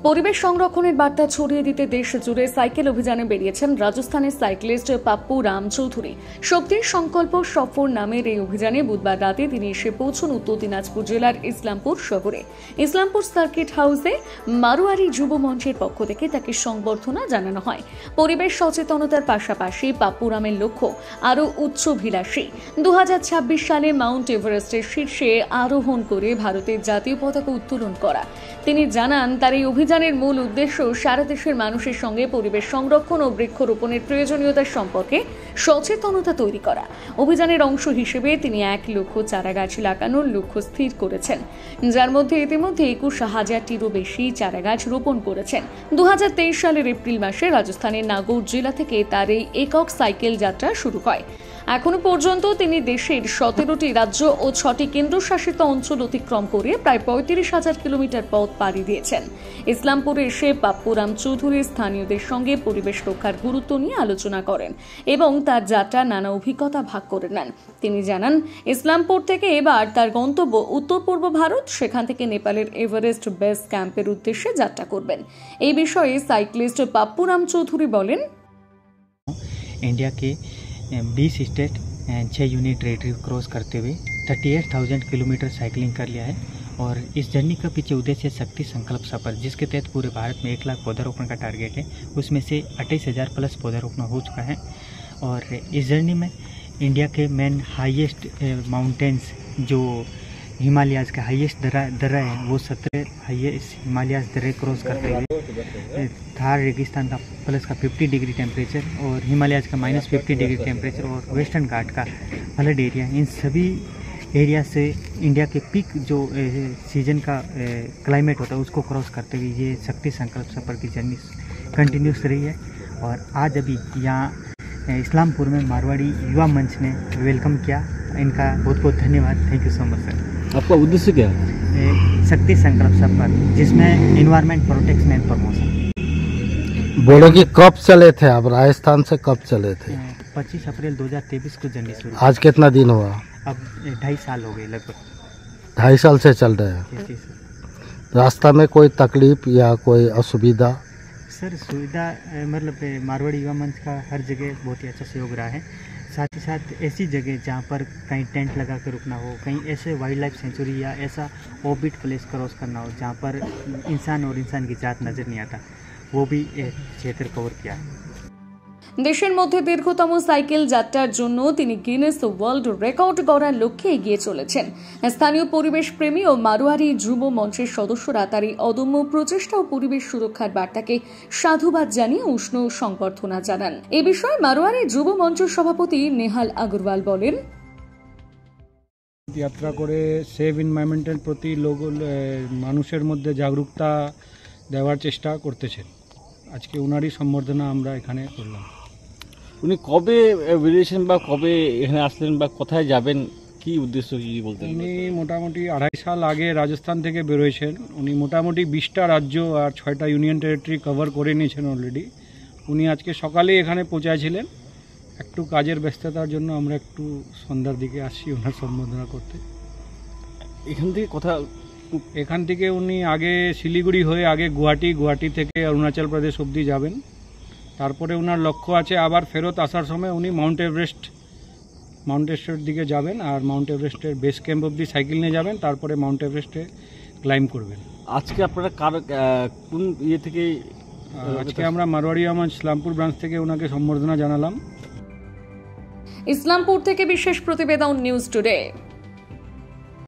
পরিবেশ সংরক্ষণের বার্তা ছড়িয়ে দিতে দেশ জুড়ে সাইকেল অভিযানে বেরিয়েছেন রাজস্থানের সাইক্লিস্ট পাপ্পু রাম চৌধুরী। শক্তির সংকল্প সফর নামের এই অভিযানে বুধবার রাতে তিনি এসে পৌঁছন উত্তর দিনাজপুর জেলার ইসলামপুর শহরে। ইসলামপুর সার্কিট হাউসে মারোয়ারি যুব মঞ্চের পক্ষ থেকে তাকে সংবর্ধনা জানানো হয়। পরিবেশ সচেতনতার পাশাপাশি পাপ্পু রামের লক্ষ্য আরও উচ্চাভিলাষী। 2026 সালে মাউন্ট এভারেস্টের শীর্ষে আরোহণ করে ভারতের জাতীয় পতাকা উত্তোলন করা। তিনি জানান, তার এই অভিযানের মূল উদ্দেশ্য সারা দেশের মানুষের সঙ্গে পরিবেশ সংরক্ষণ ও বৃক্ষরোপণের প্রয়োজনীয়তা সম্পর্কে সচেতনতা তৈরি করা। অভিযানের অংশ হিসেবে তিনি 1 লক্ষ চারাগাছ লাগানোর লক্ষ্য স্থির করেছেন, যার মধ্যে ইতিমধ্যে 21,000টিরও বেশি চারাগাছ রোপণ করেছেন। 2023 সালের এপ্রিল মাসে রাজস্থানের নাগৌর জেলা থেকে তার এই একক সাইকেল যাত্রা শুরু হয়। এখনো পর্যন্ত তিনি দেশের 17টি রাজ্য ও 6টি কেন্দ্রশাসিত অঞ্চল অতিক্রম করে প্রায় 35,000 কিলোমিটার পথ পাড়ি দিয়েছেন। ইসলামপুরে এসে পাপ্পু রাম চৌধুরী স্থানীয়দের সঙ্গে পরিবেশ রক্ষার গুরুত্ব নিয়ে আলোচনা করেন এবং তার যাত্রা নানা অভিজ্ঞতা ভাগ করে নেন। তিনি জানান, ইসলামপুর থেকে এবার তার গন্তব্য উত্তর পূর্ব ভারত, সেখান থেকে নেপালের এভারেস্ট বেস ক্যাম্পের উদ্দেশ্যে যাত্রা করবেন। এই বিষয়ে সাইক্লিস্ট পাপ্পু রাম চৌধুরী বলেন, इंडिया के 20 स्टेट 6 यूनिट टेरिटरी क्रॉस करते हुए 38,000 किलोमीटर साइकिलिंग कर लिया है। और इस जर्नी का पीछे उद्देश्य शक्ति संकल्प सफर, जिसके तहत पूरे भारत में 1 लाख पौधारोपण का टारगेट है। उसमें से 28,000 प्लस पौधारोपण हो चुका है। और इस जर्नी में इंडिया के मेन हाईएस्ट माउंटेन्स जो हिमालयाज़ के हाईएस्ट दर्रा है, वो 17 हाईएस्ट हिमालयाज़ दर्रे क्रॉस करते हुए थार रेगिस्तान का प्लस का 50 डिग्री टेम्परेचर और हिमालयाज़ का -50 डिग्री टेम्परेचर और वेस्टर्न घाट का फ्लड एरिया, इन सभी एरिया से इंडिया के पीक जो सीजन का क्लाइमेट होता है उसको क्रॉस करते हुए ये शक्ति संकल्प सफर की जर्नी कंटिन्यूस रही है। और आज अभी यहाँ इस्लामपुर में मारवाड़ी युवा मंच ने वेलकम किया। इनका बहुत बहुत धन्यवाद। Thank you so much sir. आपका उद्देश्य क्या है? शक्ति संकल्प सफर, जिसमें इन्वायरमेंट प्रोटेक्शन एंड प्रमोशन। बोलो कि कब चले थे आप? राजस्थान से कब चले थे? 25 अप्रैल 2023 को जर्नी शुरू। आज कितना दिन हुआ? अब 2.5 साल हो गए लगभग। 2.5 साल से चल रहे हैं। रास्ता में कोई तकलीफ या कोई असुविधा? सर सुविधा मतलब मारवाड़ी युवा मंच का हर जगह बहुत ही अच्छा सहयोग रहा है। साथ ही साथ ऐसी जगह जहाँ पर कहीं टेंट लगा कर रुकना हो, कहीं ऐसे वाइल्ड लाइफ सेंचुरी या ऐसा ऑर्बिट प्लेस क्रॉस करना हो जहाँ पर इंसान और इंसान की जात नज़र नहीं आता, वो भी क्षेत्र कवर किया है। দেশের মধ্যে দীর্ঘতম সাইকেল যাত্রার জন্য তিনি গিনেস ওয়ার্ল্ড রেকর্ড গড়ার লক্ষ্যে এগিয়ে চলেছেন। স্থানীয় পরিবেশ প্রেমী ও মারোয়ারি যুব মঞ্চের সদস্যরা তার এই অদম্য প্রচেষ্টা ও পরিবেশ সুরক্ষার বার্তাকে সাধুবাদ জানিয়ে উষ্ণ সংবর্ধনা জানান। এ বিষয়ে মারোয়ারি যুব মঞ্চের সভাপতি নেহাল আগরওয়াল বলেন, যাত্রা করে সেভ এনভায়রনমেন্টের প্রতি মানুষের মধ্যে জাগরুকতা দেওয়ার চেষ্টা করতেছেন। আজকে ওনারই সম্বর্ধনা আমরা এখানে করলাম। উনি কবে বেরিয়েছেন বা কবে এখানে আসলেন বা কোথায় যাবেন, কি উদ্দেশ্য কি বলতেন? উনি মোটামুটি 2.5 সাল আগে রাজস্থান থেকে বেরোয়েছেন। উনি মোটামুটি 20টা রাজ্য আর 6টা ইউনিয়ন টেরিটরি কভার করে নিয়েছেন অলরেডি। উনি আজকে সকালেই এখানে পৌঁছেছিলেন। একটু কাজের ব্যস্ততার জন্য আমরা একটু সন্ধ্যার দিকে আসছি ওনার সম্বর্ধনা করতে। এখান থেকে উনি আগে শিলিগুড়ি হয়ে আগে গুয়াহাটি থেকে অরুণাচল প্রদেশ অবধি যাবেন। তারপরে ওনার লক্ষ্য আছে আবার ফেরত আসার সময় উনি মাউন্ট এভারেস্টের দিকে যাবেন আর মাউন্ট এভারেস্টের বেস ক্যাম্প অবধি সাইকেল নিয়ে যাবেন, তারপরে মাউন্ট এভারেস্টে ক্লাইম্ব করবেন। আজকে আপনারা কোন ইয়ে থেকে? আজকে আমরা মারোয়ারি আমার ইসলামপুর ব্রাঞ্চ থেকে ওনাকে সম্বর্ধনা জানালাম। ইসলামপুর থেকে বিশেষ প্রতিবেদন, নিউজ টুডে।